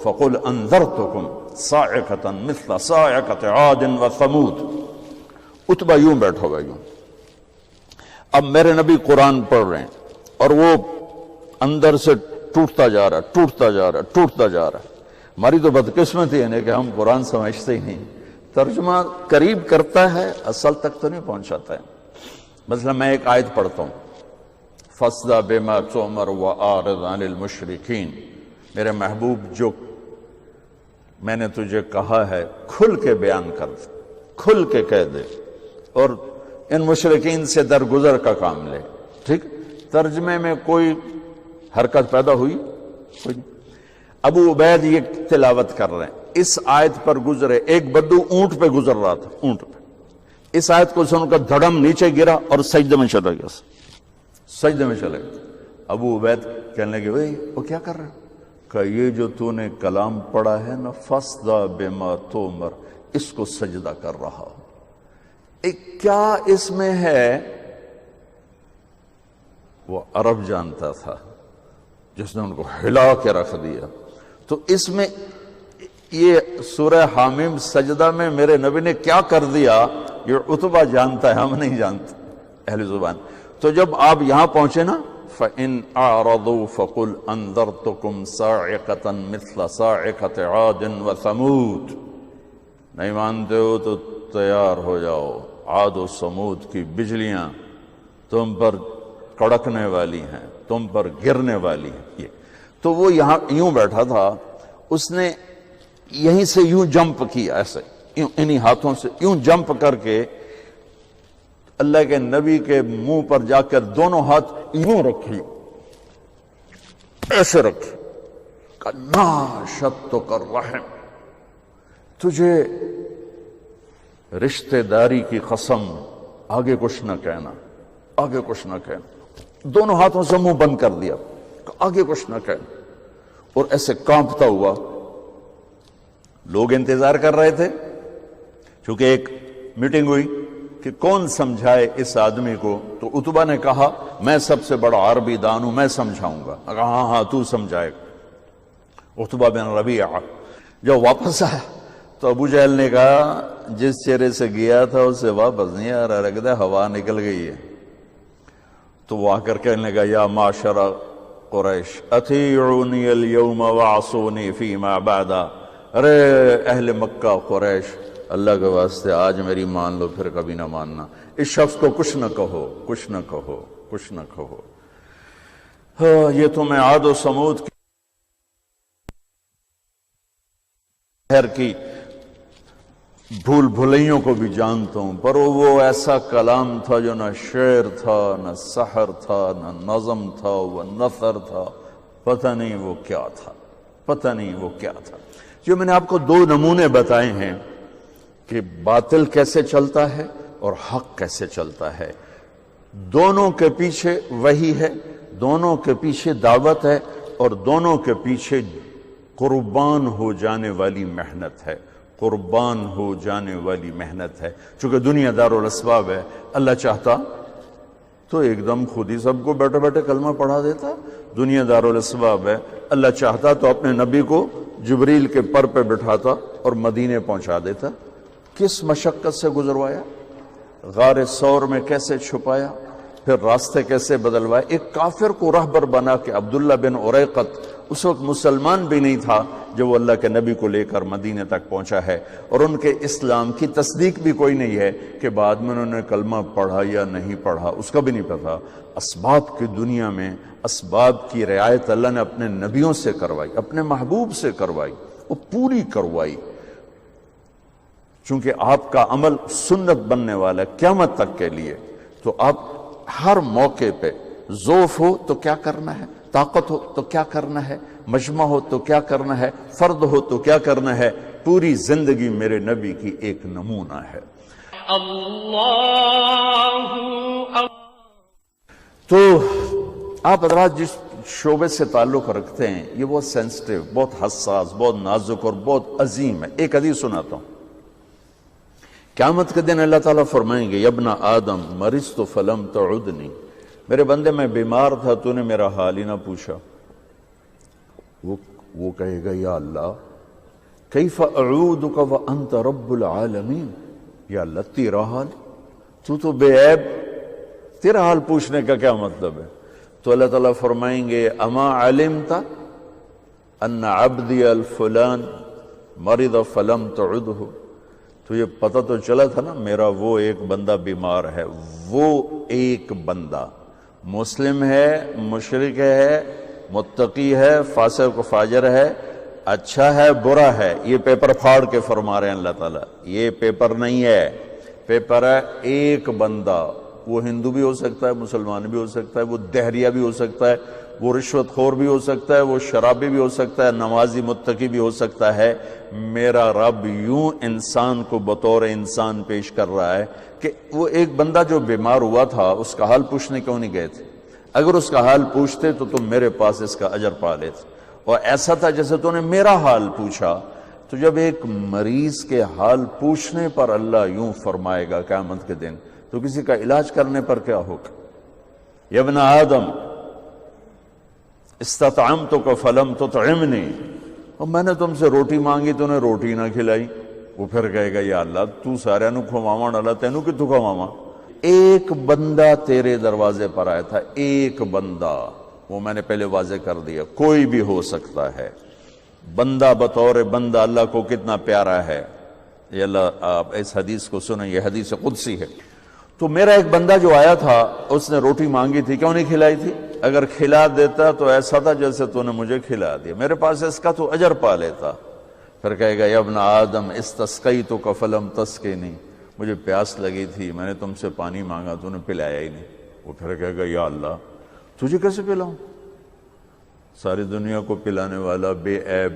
فقل انذرتكم صاعقة مثل صاعقة عاد وثمود. اتبا یوں بیٹھا ہوا یوں. اب میرے نبی قرآن پڑھ رہے ہیں اور وہ اندر سے ٹوٹتا جا رہا ہے، ٹوٹتا جا رہا ہے، ٹوٹتا جا رہا ہے. ہماری تو بدقسمتی ہے کہ ہم قرآن سمجھتے ہی نہیں، ترجمہ قریب کرتا ہے اصل تک تو نہیں پہنچاتا ہے. مثلا میں ایک آیت پڑھتا ہوں، فَاصْدَعْ بِمَا تُؤْمَرُ وَأَعْرِضْ عَنِ الْمُشْرِكِينَ. میرے محبوب جو میں نے تجھے کہا ہے کھل کے بیان کر دے، کھل کے کہہ دے اور ان مشرکین سے درگزر کا کام لے. ٹھیک، ترجمے میں کوئی حرکت پیدا ہوئی؟ کوئی نہیں. ابو عبید یہ تلاوت کر رہے ہیں، اس آیت پر گزرے، ایک بدو اونٹ پہ گزر رہا تھا، اونٹ پہ. اس آیت کو سن کر دھڑم نیچے گرا اور سجدے میں چلا گیا، سجدے میں چلے گیا. ابو عبید کہنے لگے بھائی وہ کیا کر رہے ہیں؟ کہ یہ جو تو نے کلام پڑھا ہے نا فَاصْدَعْ بِمَا تُؤْمَرُ، اس کو سجدہ کر رہا ہوں. کیا اس میں ہے؟ وہ عرب جانتا تھا جس نے ان کو ہلا کے رکھ دیا. تو اس میں یہ سورہ حامیم سجدہ میں میرے نبی نے کیا کر دیا یہ عتبہ جانتا ہے، ہم نہیں جانتے اہل زبان. تو جب آپ یہاں پہنچے نا فَإِنْ أَعْرَضُوا فَقُلْ أَنذَرْتُكُمْ صَاعِقَةً مِثْلَ صَاعِقَةِ عَادٍ وَثَمُودَ، نہیں مانتے ہو تو تیار ہو جاؤ، عاد و سمود کی بجلیاں تم پر کڑکنے والی ہیں، تم پر گرنے والی ہیں. یہ تو وہ یہاں یوں بیٹھا تھا، اس نے یہیں سے یوں جمپ کیا، ایسے یوں انہی ہاتھوں سے یوں جمپ کر کے اللہ کے نبی کے منہ پر جا کر دونوں ہاتھ یوں رکھی، ایسے رکھی. ناشدتک الرحم، تجھے رشتہ داری کی قسم آگے کچھ نہ کہنا، آگے کچھ نہ کہنا. دونوں ہاتھوں سے منہ بند کر دیا، آگے کچھ نہ کہنا. اور ایسے کانپتا ہوا. لوگ انتظار کر رہے تھے چونکہ ایک میٹنگ ہوئی کہ کون سمجھائے اس آدمی کو. تو عتبہ نے کہا میں سب سے بڑا عربی دان ہوں، میں سمجھاؤں گا. ہاں ہاں تو سمجھائے گا. عتبہ بن ربیعہ جب واپس آیا تو ابو جہل نے کہا جس چہرے سے گیا تھا اس سے واپس نہیں آ رہا، لگتا ہے ہوا نکل گئی ہے. تو وہ آ کر کہنے لگا یا معاشر قریش اطیعونی اليوم وعصونی فیما بعدا. ارے اہل مکہ قریش، اللہ کے واسطے آج میری مان لو پھر کبھی نہ ماننا. اس شخص کو کچھ نہ کہو، کچھ نہ کہو، کچھ نہ کہو. یہ تو میں عاد و سمود کی خیر کی بھول بھلیوں کو بھی جانتا ہوں، پر وہ ایسا کلام تھا جو نہ شعر تھا، نہ سحر تھا، نہ نظم تھا، وہ نثر تھا. پتہ نہیں وہ کیا تھا، پتہ نہیں وہ کیا تھا. جو میں نے آپ کو 2 نمونے بتائے ہیں کہ باطل کیسے چلتا ہے اور حق کیسے چلتا ہے. دونوں کے پیچھے وحی ہے، دونوں کے پیچھے دعوت ہے، اور دونوں کے پیچھے قربان ہو جانے والی محنت ہے، قربان ہو جانے والی محنت ہے. چونکہ دنیا دار الاسباب ہے، اللہ چاہتا تو ایک دم خود ہی سب کو بیٹھے بیٹھے کلمہ پڑھا دیتا. دنیا دار الاسباب ہے، اللہ چاہتا تو اپنے نبی کو جبریل کے پر پہ بٹھاتا اور مدینے پہنچا دیتا. کس مشقت سے گزروایا، غار ثور میں کیسے چھپایا، پھر راستے کیسے بدلوائے. ایک کافر کو رہبر بنا کے عبداللہ بن اریقط اس وقت مسلمان بھی نہیں تھا جو وہ اللہ کے نبی کو لے کر مدینے تک پہنچا ہے، اور ان کے اسلام کی تصدیق بھی کوئی نہیں ہے کہ بعد میں انہوں نے کلمہ پڑھا یا نہیں پڑھا، اس کا بھی نہیں پتا. اسباب کی دنیا میں اسباب کی رعایت اللہ نے اپنے نبیوں سے کروائی، اپنے محبوب سے کروائی، وہ پوری کروائی. چونکہ آپ کا عمل سنت بننے والا ہے قیامت تک کے لیے، تو آپ ہر موقع پہ ضعف ہو تو کیا کرنا ہے، طاقت ہو تو کیا کرنا ہے، مجمع ہو تو کیا کرنا ہے، فرد ہو تو کیا کرنا ہے. پوری زندگی میرے نبی کی ایک نمونہ ہے. اللہ تو آپ حضرات شعبے سے تعلق رکھتے ہیں یہ بہت سینسٹیو، بہت حساس، بہت نازک اور بہت عظیم ہے۔ ایک حدیث سناتا ہوں۔ قیامت کے دن اللہ تعالیٰ فرمائیں گے، یا ابن آدم مرضت فلم تعدنی، میرے بندے میں بیمار تھا تو نے میرا حال ہی نہ پوچھا۔ وہ کہے گا، یا اللہ کیف اعودک وانت رب العالمین، یا اللہ تیرا حال، تو بے عیب، تیرا حال پوچھنے کا کیا مطلب ہے؟ تو اللہ تعالیٰ فرمائیں گے، اما علمت ان عبدی الفلان مرض فلم تعدہ، تو یہ پتہ تو چلا تھا نا میرا وہ ایک بندہ بیمار ہے۔ وہ ایک بندہ مسلم ہے، مشرک ہے، متقی ہے، فاسق و فاجر ہے، اچھا ہے، برا ہے، یہ پیپر پھاڑ کے فرما رہے ہیں اللہ تعالیٰ۔ یہ پیپر نہیں ہے، پیپر ہے ایک بندہ۔ وہ ہندو بھی ہو سکتا ہے، مسلمان بھی ہو سکتا ہے، وہ دہریہ بھی ہو سکتا ہے، وہ رشوت خور بھی ہو سکتا ہے، وہ شرابی بھی ہو سکتا ہے، نمازی متقی بھی ہو سکتا ہے۔ میرا رب یوں انسان کو بطور انسان پیش کر رہا ہے کہ وہ ایک بندہ جو بیمار ہوا تھا اس کا حال پوچھنے کیوں نہیں گئے تھے؟ اگر اس کا حال پوچھتے تو تم میرے پاس اس کا اجر پا لیتے۔ اور ایسا تھا جیسے تو نے میرا حال پوچھا۔ تو جب ایک مریض کے حال پوچھنے پر اللہ یوں فرمائے گا قیامت کے دن، تو کسی کا علاج کرنے پر کیا ہوگا؟ یا ابن آدم استطعمتک فلم تطعمنی، اور میں نے تم سے روٹی مانگی تو نے روٹی نہ کھلائی۔ وہ پھر کہے گا، یا اللہ تو سارے نو کھواواں ڈالا، تینوں کتوں کھواواں؟ ایک بندہ تیرے دروازے پر آیا تھا، ایک بندہ، وہ میں نے پہلے واضح کر دیا، کوئی بھی ہو سکتا ہے۔ بندہ بطور بندہ اللہ کو کتنا پیارا ہے۔ یہ اللہ، آپ اس حدیث کو سنیں، یہ حدیث قدسی ہے۔ تو میرا ایک بندہ جو آیا تھا اس نے روٹی مانگی تھی، کیوں نہیں کھلائی تھی؟ اگر کھلا دیتا تو ایسا تھا جیسے تو نے مجھے کھلا دیا، میرے پاس اس کا تو اجر پا لیتا۔ پھر کہے گا، یا ابن آدم استسقیتک فلم تسقنی، مجھے پیاس لگی تھی، میں نے تم سے پانی مانگا تو نے پلایا ہی نہیں۔ وہ پھر کہے گا، یا اللہ تجھے کیسے پلاؤں؟ ساری دنیا کو پلانے والا، بے عیب،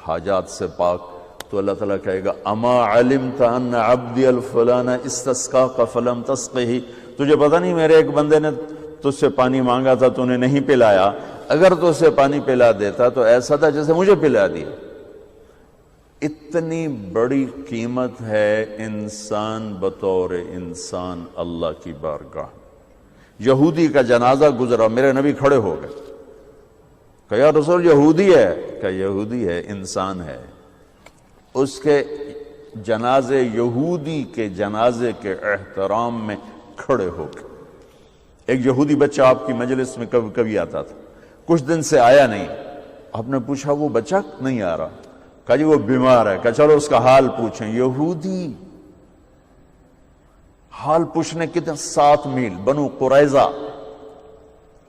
حاجات سے پاک۔ تو اللہ تعالیٰ کہے گا، اما علمت ان عبدی الفلان استسقاک فلم تسقہ، تجھے پتہ نہیں میرے ایک بندے نے تجھ سے پانی مانگا تھا تو نے نہیں پلایا، اگر تو اسے پانی پلا دیتا تو ایسا تھا جیسے مجھے پلا دیا۔ اتنی بڑی قیمت ہے انسان بطور انسان اللہ کی بارگاہ۔ یہودی کا جنازہ گزرا، میرے نبی کھڑے ہو گئے، کہ یا رسول یہودی ہے، کہ یہودی ہے، انسان ہے۔ اس کے جنازے، یہودی کے جنازے کے احترام میں کھڑے ہو گئے۔ ایک یہودی بچہ آپ کی مجلس میں کبھی کبھی آتا تھا، کچھ دن سے آیا نہیں۔ آپ نے پوچھا وہ بچہ نہیں آ رہا؟ کہا جی وہ بیمار ہے۔ کہا چلو اس کا حال پوچھیں۔ یہودی حال پوچھنے کتنے 7 میل، بنو قریظہ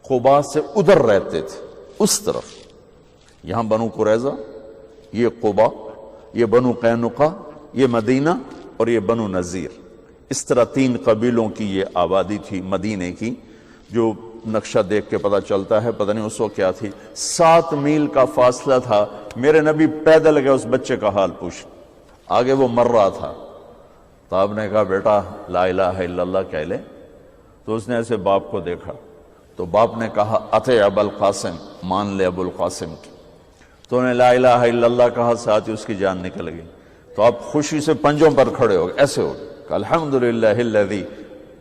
قباء سے ادھر رہتے تھے، اس طرف۔ یہاں بنو قریظہ، یہ قباء، یہ بنو قینقاع، یہ مدینہ، اور یہ بنو نذیر۔ اس طرح 3 قبیلوں کی یہ آبادی تھی مدینے کی، جو نقشہ دیکھ کے پتہ چلتا ہے، پتہ نہیں اس وقت کیا تھی۔ 7 میل کا فاصلہ تھا۔ میرے نبی پیدل گئے اس بچے کا حال پوچھ، آگے وہ مر رہا تھا۔ تو آپ نے کہا بیٹا لا الہ الا اللہ کہہ لے۔ تو اس نے ایسے باپ کو دیکھا، تو باپ نے کہا اطع ابا القاسم، مان لے ابو القاسم کی۔ تو انہیں لا الہ الا اللہ کہا، ساتھ ہی اس کی جان نکل گئی۔ تو آپ خوشی سے پنجوں پر کھڑے ہو گئے، ایسے ہو گئے کہ الحمدللہ الذی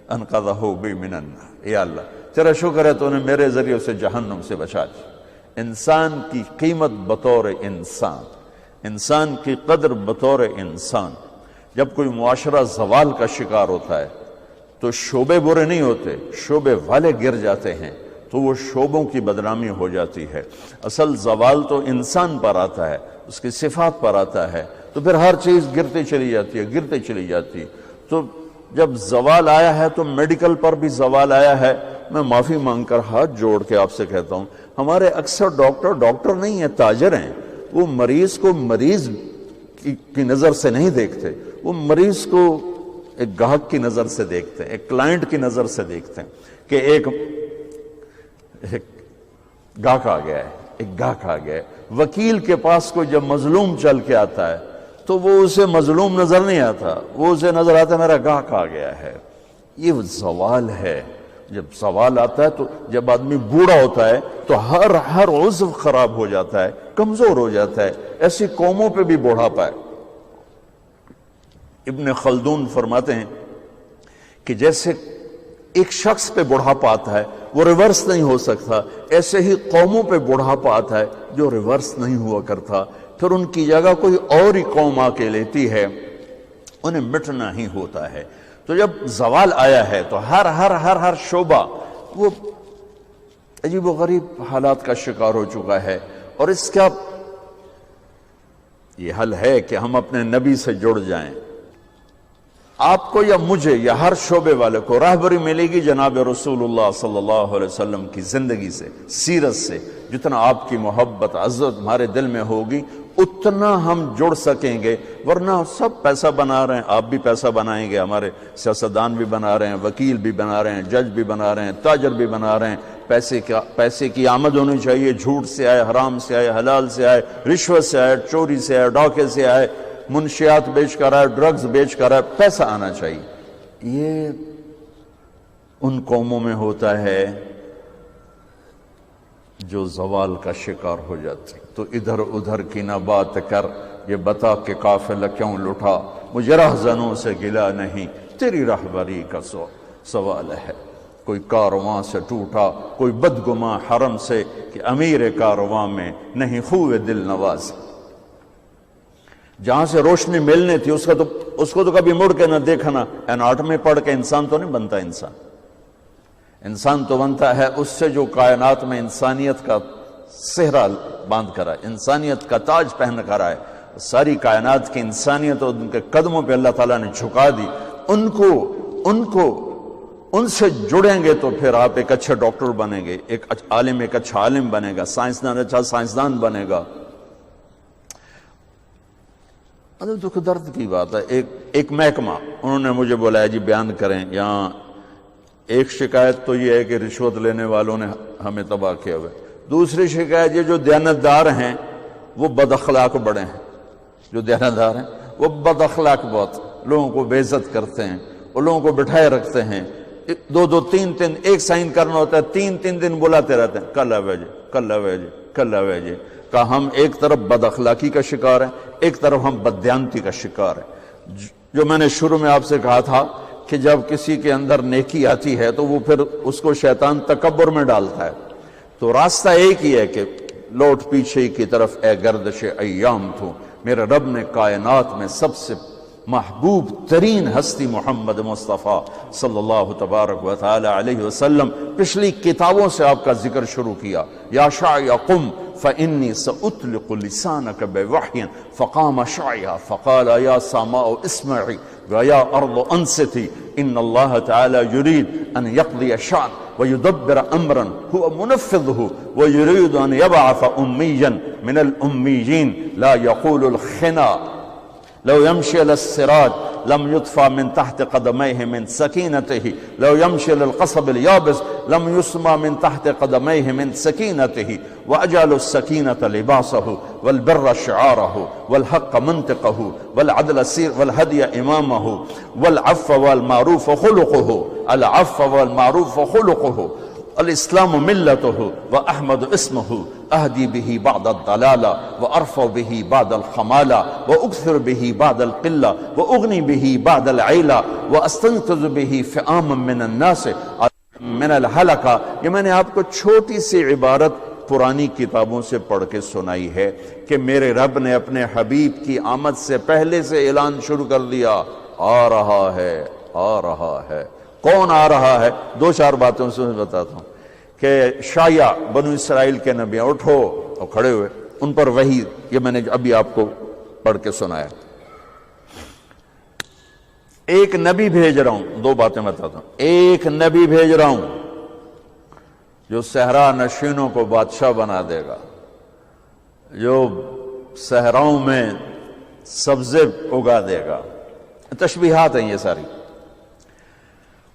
انقذہ بی من النار، یا اللہ تیرا شکر ہے تو نے میرے ذریعے سے جہنم سے بچا دی۔ انسان کی قیمت بطور انسان، انسان کی قدر بطور انسان۔ جب کوئی معاشرہ زوال کا شکار ہوتا ہے تو شعبے برے نہیں ہوتے، شعبے والے گر جاتے ہیں تو وہ شعبوں کی بدنامی ہو جاتی ہے۔ اصل زوال تو انسان پر آتا ہے، اس کی صفات پر آتا ہے، تو پھر ہر چیز گرتے چلی جاتی ہے، گرتے چلی جاتی ہے۔ تو جب زوال آیا ہے تو میڈیکل پر بھی زوال آیا ہے۔ میں معافی مانگ کر ہاتھ جوڑ کے آپ سے کہتا ہوں، ہمارے اکثر ڈاکٹر نہیں ہیں، تاجر ہیں۔ وہ مریض کو مریض کی نظر سے نہیں دیکھتے، وہ مریض کو ایک گاہک کی نظر سے دیکھتے ہیں، ایک کلائنٹ کی نظر سے دیکھتے ہیں کہ ایک گاہک آ گیا ہے، ایک گاہک آ گیا ہے۔ وکیل کے پاس کوئی جب مظلوم چل کے آتا ہے تو وہ اسے مظلوم نظر نہیں آتا، وہ اسے نظر آتا ہے میرا گاہک آ گیا ہے۔ یہ زوال ہے، جب سوال آتا ہے تو جب آدمی بوڑھا ہوتا ہے تو ہر عضو خراب ہو جاتا ہے، کمزور ہو جاتا ہے، ایسی قوموں پہ بھی بوڑھاپا ہے۔ ابن خلدون فرماتے ہیں کہ جیسے ایک شخص پہ بڑھاپا آتا ہے وہ ریورس نہیں ہو سکتا، ایسے ہی قوموں پہ بڑھاپا آتا ہے جو ریورس نہیں ہوا کرتا، پھر ان کی جگہ کوئی اور ہی قوم آ کے لیتی ہے، انہیں مٹنا ہی ہوتا ہے۔ تو جب زوال آیا ہے تو ہر شعبہ وہ عجیب و غریب حالات کا شکار ہو چکا ہے، اور اس کا یہ حل ہے کہ ہم اپنے نبی سے جڑ جائیں۔ آپ کو یا مجھے یا ہر شعبے والے کو راہبری ملے گی جناب رسول اللہ صلی اللہ علیہ وسلم کی زندگی سے، سیرت سے۔ جتنا آپ کی محبت عزت ہمارے دل میں ہوگی اتنا ہم جڑ سکیں گے، ورنہ سب پیسہ بنا رہے ہیں، آپ بھی پیسہ بنائیں گے، ہمارے سیاستدان بھی بنا رہے ہیں، وکیل بھی بنا رہے ہیں، جج بھی بنا رہے ہیں، تاجر بھی بنا رہے ہیں۔ پیسے کی آمد ہونی چاہیے، جھوٹ سے آئے، حرام سے آئے، حلال سے آئے، رشوت سے آئے، چوری سے آئے، ڈاکے سے آئے، منشیات بیچ کر آئے، ڈرگز بیچ کر آئے، پیسہ آنا چاہیے۔ یہ ان قوموں میں ہوتا ہے جو زوال کا شکار ہو جاتی۔ تو ادھر ادھر کی نہ بات کر، یہ بتا کہ قافلہ کیوں لٹا، مجھے رہزنوں سے گلا نہیں، تیری رہبری کا سوال ہے۔ کوئی کارواں سے ٹوٹا، کوئی بدگماں حرم سے، کہ امیر کارواں میں نہیں خوئے دل نواز۔ جہاں سے روشنی ملنی تھی اس کو تو کبھی مڑ کے نہ دیکھنا۔ اناٹمی پڑھ کے انسان تو نہیں بنتا، انسان تو بنتا ہے اس سے جو کائنات میں انسانیت کا صحرا باندھ کر آئے، انسانیت کا تاج پہن کر آئے۔ ساری کائنات کی انسانیت اور ان کے قدموں پہ اللہ تعالیٰ نے جھکا دی۔ ان سے جڑیں گے تو پھر آپ ایک اچھے ڈاکٹر بنیں گے، ایک اچھا عالم بنے گا، سائنسدان اچھا سائنسدان بنے گا۔ دکھ درد کی بات ہے۔ ایک محکمہ انہوں نے مجھے بولا جی بیان کریں، یہاں ایک شکایت تو یہ ہے کہ رشوت لینے والوں نے ہمیں تباہ کیا ہوئے، دوسری شکایت یہ جو دیانتدار ہیں وہ بد اخلاق بڑے ہیں، جو دیانتدار ہیں وہ بد اخلاق بہت، لوگوں کو بے عزت کرتے ہیں، وہ لوگوں کو بٹھائے رکھتے ہیں، دو تین ایک سائن کرنا ہوتا ہے، تین دن بلاتے رہتے ہیں، کل آوے جی، کل آوے جی، کل آوے جی۔ کہ ہم ایک طرف بد اخلاقی کا شکار ہیں، ایک طرف ہم بددیانتی کا شکار ہیں۔ جو میں نے شروع میں آپ سے کہا تھا کہ جب کسی کے اندر نیکی آتی ہے تو وہ پھر اس کو شیطان تکبر میں ڈالتا ہے، تو راستہ ایک ہی ہے کہ لوٹ پیچھے کی طرف اے گردش ایام تو۔ میرے رب نے کائنات میں سب سے محبوب ترین ہستی محمد مصطفیٰ صلی اللہ تبارک و تعالی علیہ وسلم، پچھلی کتابوں سے آپ کا ذکر شروع کیا۔ یا شاعی قم فإنی سأطلق لسانک بوحی فقام شاعیہ فقال یا سماء اسمعی ویا ارض انصتی ان اللہ تعالی یرید ان یقضی شأن ویدبر امرا هو منفذه ویرید ان یبعث امیا من الأمیین لا یقول الخنا لو يمشي على الصراط لم يطفى من تحت قدميه من سكينته لو يمشي للقصب اليابس لم يسمى من تحت قدميه من سكينته وأجعل السكينة لباسه والبر شعاره والحق منطقه والعدل سير والهدي إمامه والعفو والمعروف خلقه العفو والمعروف خلقه الاسلام ملته واحمد اسمه اهدي به بعد الضلاله وارفع به بعد الخماله واكثر به بعد القله واغني به بعد العيله واستنقذ به فئاما من الناس من الهلكه۔ یہ میں نے آپ کو چھوٹی سی عبارت پرانی کتابوں سے پڑھ کے سنائی ہے کہ میرے رب نے اپنے حبیب کی آمد سے پہلے سے اعلان شروع کر دیا، آ رہا ہے، آ رہا ہے۔ کون آ رہا ہے؟ دو چار باتوں سے بتاتا ہوں کہ شایا بنو اسرائیل کے نبی اٹھو اور کھڑے ہوئے، ان پر وحی، یہ میں نے ابھی آپ کو پڑھ کے سنایا۔ ایک نبی بھیج رہا ہوں، دو باتیں بتاتا ہوں۔ ایک نبی بھیج رہا ہوں جو صحرا نشینوں کو بادشاہ بنا دے گا، جو صحراؤں میں سبزے اگا دے گا۔ تشبیہات ہیں یہ ساری۔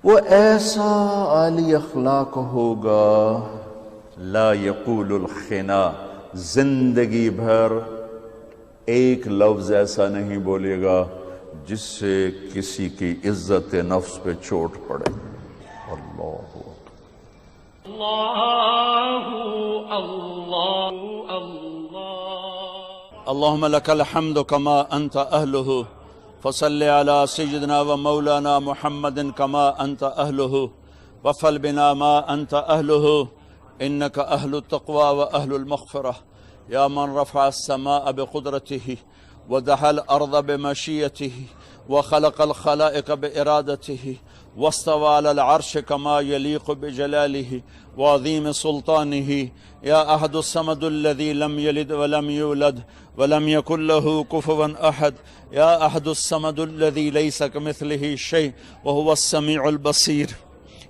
وہ ایسا عالی اخلاق ہوگا، لا یقول الخنا، زندگی بھر ایک لفظ ایسا نہیں بولے گا جس سے کسی کی عزت نفس پہ چوٹ پڑے۔ اللہ اللهم لك الحمد كما أنت أهله فصل على سيدنا ومولانا محمد كما أنت أهله وفل بنا ما أنت أهله إنك أهل التقوى وأهل المغفرة يا من رفع السماء بقدرته ودحى الأرض بمشيته وخلق الخلائق بإرادته واستوى على العرش كما يليق بجلاله وعظيم سلطانه يا أحد الصمد الذي لم يلد ولم يولد ولم يكن له كفوا أحد يا أحد الصمد الذي ليس كمثله شيء وهو السميع البصير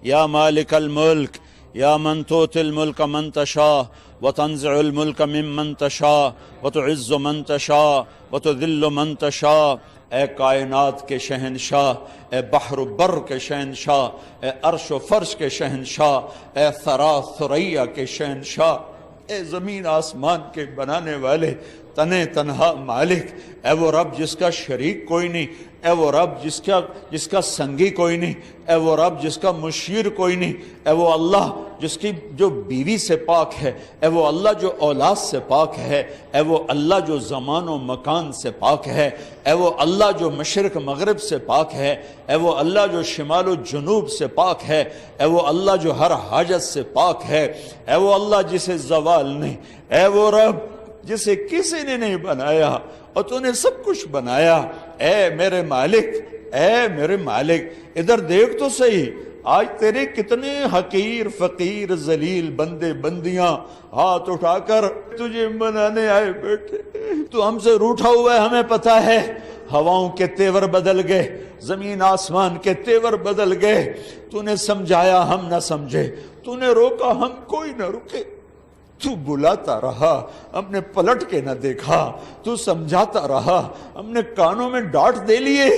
يا مالك الملك يا من تؤتي الملك من تشاء وتنزع الملك ممن تشاء وتعز من تشاء وتذل من تشاء اے کائنات کے شہنشاہ، اے بحر و بر کے شہنشاہ، اے عرش و فرش کے شہنشاہ، اے ثرا ثریا کے شہنشاہ، اے زمین آسمان کے بنانے والے تنے تنہا مالک، اے وہ رب جس کا شریک کوئی نہیں، اے وہ رب جس کا سنگی کوئی نہیں، اے وہ رب جس کا مشیر کوئی نہیں، اے وہ اللہ جس کی جو بیوی سے پاک ہے، اے وہ اللہ جو اولاد سے پاک ہے، اے وہ اللہ جو زمان و مکان سے پاک ہے، اے وہ اللہ جو مشرق مغرب سے پاک ہے، اے وہ اللہ جو شمال و جنوب سے پاک ہے، اے وہ اللہ جو ہر حاجت سے پاک ہے، اے وہ اللہ جسے زوال نہیں، اے وہ رب جسے کسی نے نہیں بنایا اور تو نے سب کچھ بنایا، اے میرے مالک، اے میرے مالک، ادھر دیکھ تو صحیح، آج تیرے کتنے حقیر فقیر ذلیل بندے بندیاں ہاتھ اٹھا کر تجھے منانے آئے بیٹھے، تو ہم سے روٹھا ہوا ہے، ہمیں پتا ہے، ہواؤں کے تیور بدل گئے، زمین آسمان کے تیور بدل گئے، تو نے سمجھایا ہم نہ سمجھے، تو نے روکا ہم کوئی نہ رکے، تو بلاتا رہا ہم نے پلٹ کے نہ دیکھا، تو سمجھاتا رہا ہم نے کانوں میں ڈانٹ دے لیے،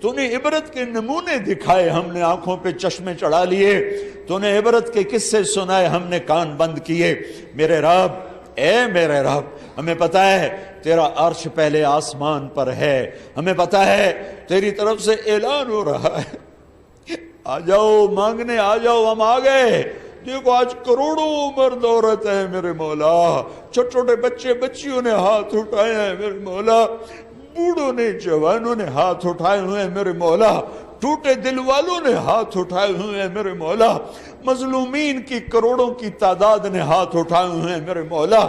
تو نے عبرت کے نمونے دکھائے ہم نے آنکھوں پہ چشمے چڑھا لیے، تو نے عبرت کے قصے سنائے ہم نے کان بند کیے۔ میرے رب، اے میرے رب، ہمیں پتا ہے تیرا عرش پہلے آسمان پر ہے، ہمیں پتا ہے تیری طرف سے اعلان ہو رہا ہے، آ جاؤ مانگنے، آ جاؤ، ہم آ گئے۔ دیکھو آج کروڑوں مرد عورت ہیں میرے مولا، چھوٹے چھوٹے بچے بچیوں نے ہاتھ اٹھائے ہیں میرے مولا، بوڑھوں نے جوانوں نے ہاتھ اٹھائے ہوئے ہیں میرے مولا، ٹوٹے دل والوں نے ہاتھ اٹھائے ہوئے ہیں میرے مولا، مظلومین کی کروڑوں کی تعداد نے ہاتھ اٹھائے ہوئے ہیں میرے مولا،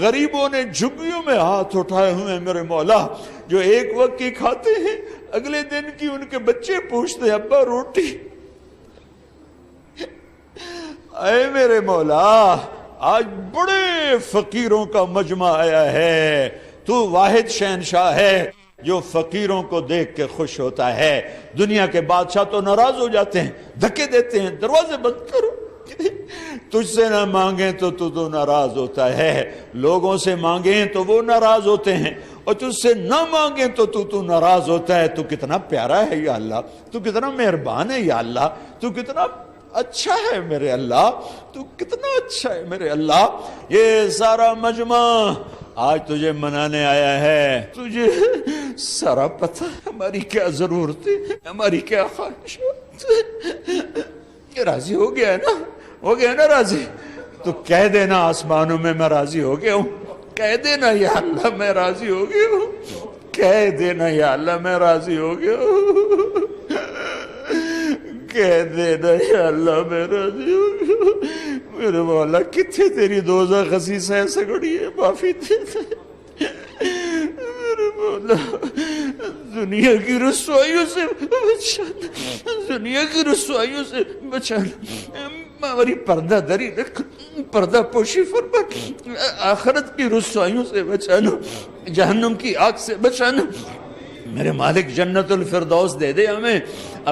غریبوں نے جھگیوں میں ہاتھ اٹھائے ہوئے ہیں میرے مولا، جو ایک وقت کی کھاتے ہیں اگلے دن کی ان کے بچے پوچھتے ہیں ابا روٹی۔ اے میرے مولا، آج بڑے فقیروں کا مجمع آیا ہے، تو واحد شہنشاہ ہے جو فقیروں کو دیکھ کے خوش ہوتا ہے۔ دنیا کے بادشاہ تو ناراض ہو جاتے ہیں، دھکے دیتے ہیں، دروازے بند کرو، تجھ سے نہ مانگیں تو ناراض ہوتا ہے، لوگوں سے مانگیں تو وہ ناراض ہوتے ہیں، اور تجھ سے نہ مانگیں تو ناراض ہوتا ہے۔ تو کتنا پیارا ہے یا اللہ، تو کتنا مہربان ہے یا اللہ، تو کتنا اچھا ہے میرے اللہ، تو کتنا اچھا ہے میرے اللہ۔ یہ سارا مجمع آج تجھے منانے آیا ہے، تجھے سارا پتہ ہماری کیا ضرورتیں، ہماری کیا خواہشات۔ راضی ہو گیا ہے نا، ہو گیا نا راضی؟ تو کہہ دینا آسمانوں میں میں راضی ہو گیا ہوں، کہہ دینا یا اللہ میں راضی ہو گیا ہوں، کہہ دینا یا اللہ میں راضی ہو گیا ہوں، کہہ دینا یا اللہ میں راضی ہو گیا۔ میرے مولا کتنے تیری دوزخ خسیس ہے سگڑی ہے، معافی دے دے میرے مولا، دنیا کی رسوائیوں سے بچانا، دنیا کی رسوائیوں سے بچانا، ہماری پردہ دری رکھ، پردہ پوشی فرما، آخرت کی رسوائیوں سے بچانا، جہنم کی آگ سے بچانا۔ میرے مالک جنت الفردوس دے دے ہمیں،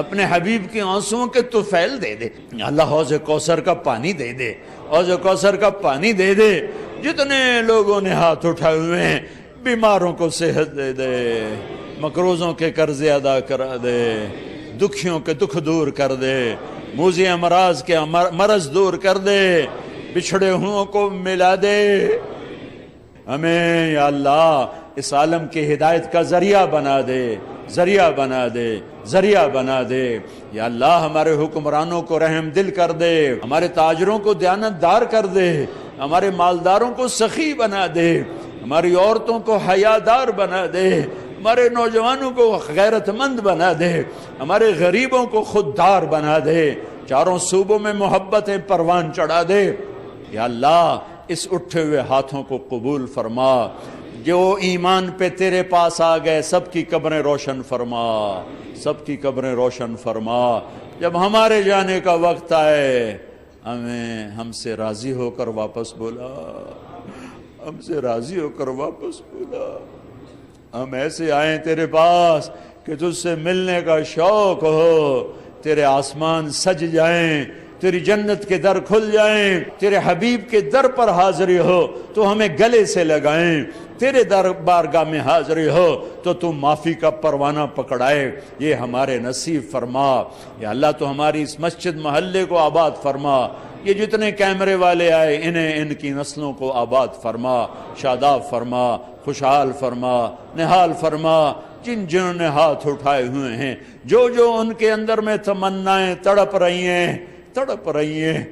اپنے حبیب کے آنسوؤں کے طفیل دے دے، اللہ حوض کوثر کا پانی دے دے، حوض کوثر کا پانی دے دے۔ جتنے لوگوں نے ہاتھ اٹھائے ہوئے ہیں، بیماروں کو صحت دے دے، مقروضوں کے قرض ادا کرا دے، دکھیوں کے دکھ دور کر دے، موذی امراض کے مرض دور کر دے، بچھڑے ہوں کو ملا دے۔ ہمیں یا اللہ اس عالم کی ہدایت کا ذریعہ بنا دے، ذریعہ بنا دے، ذریعہ بنا دے۔ یا اللہ ہمارے حکمرانوں کو رحم دل کر دے، ہمارے تاجروں کو دیانتدار کر دے، ہمارے مالداروں کو سخی بنا دے، ہماری عورتوں کو حیادار بنا دے، ہمارے نوجوانوں کو غیرت مند بنا دے، ہمارے غریبوں کو خوددار بنا دے، چاروں صوبوں میں محبت پروان چڑھا دے۔ یا اللہ اس اٹھے ہوئے ہاتھوں کو قبول فرما، جو ایمان پہ تیرے پاس آ گئے سب کی قبریں روشن فرما، سب کی قبریں روشن فرما۔ جب ہمارے جانے کا وقت آئے ہم سے راضی ہو کر واپس بولا، ہم سے راضی ہو کر واپس بولا۔ ہم ایسے آئیں تیرے پاس کہ تجھ سے ملنے کا شوق ہو، تیرے آسمان سج جائیں، تیری جنت کے در کھل جائیں، تیرے حبیب کے در پر حاضری ہو تو ہمیں گلے سے لگائیں، تیرے در بارگاہ میں حاضری ہو تو تم معافی کا پروانہ پکڑائے۔ یہ ہمارے نصیب فرما۔ یا اللہ تو ہماری اس مسجد محلے کو آباد فرما، یہ جتنے کیمرے والے آئے ان کی نسلوں کو آباد فرما، شاداب فرما، خوشحال فرما، نہال فرما۔ جنہوں نے ہاتھ اٹھائے ہوئے ہیں، جو ان کے اندر میں تمنائیں تڑپ رہی ہیں،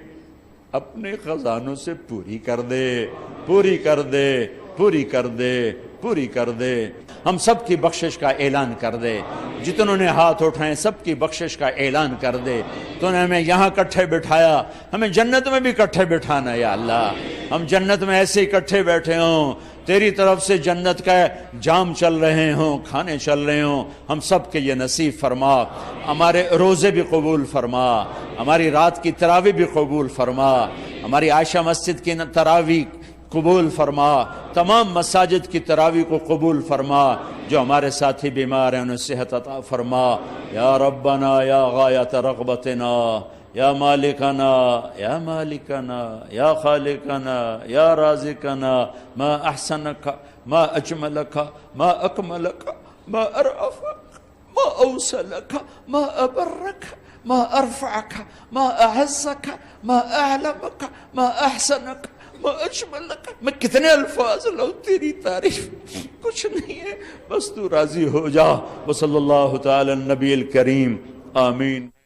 اپنے خزانوں سے پوری کر دے، پوری کر دے، پوری کر دے، پوری کر دے۔ ہم سب کی بخشش کا اعلان کر دے، جتنوں نے ہاتھ اٹھائے سب کی بخشش کا اعلان کر دے۔ تو نے ہمیں یہاں کٹھے بٹھایا، ہمیں جنت میں بھی کٹھے بٹھانا یا اللہ۔ ہم جنت میں ایسے اکٹھے بیٹھے ہوں، تیری طرف سے جنت کا جام چل رہے ہوں، کھانے چل رہے ہوں، ہم سب کے یہ نصیب فرما۔ ہمارے روزے بھی قبول فرما، ہماری رات کی تراویح بھی قبول فرما، ہماری عائشہ مسجد کی تراویح قبول فرما، تمام مساجد کی تراویح کو قبول فرما۔ جو ہمارے ساتھی بیمار ہیں انہیں صحت عطا فرما۔ یا ربنا یا غایت رغبتنا، یا مالکنا یا مالکنا یا خالقنا یا رازقنا، ما احسنک ما اجملک ما اکملک ما ارأفک ما اوصلک ما ابرک ما ارفعک ما اعزک ما اعلمک ما احسنک ما اجملک۔ میں کتنے الفاظ لوں، تیری تعریف کچھ نہیں ہے، بس تو راضی ہو جا۔ وصلی اللہ تعالی النبی الکریم، آمین۔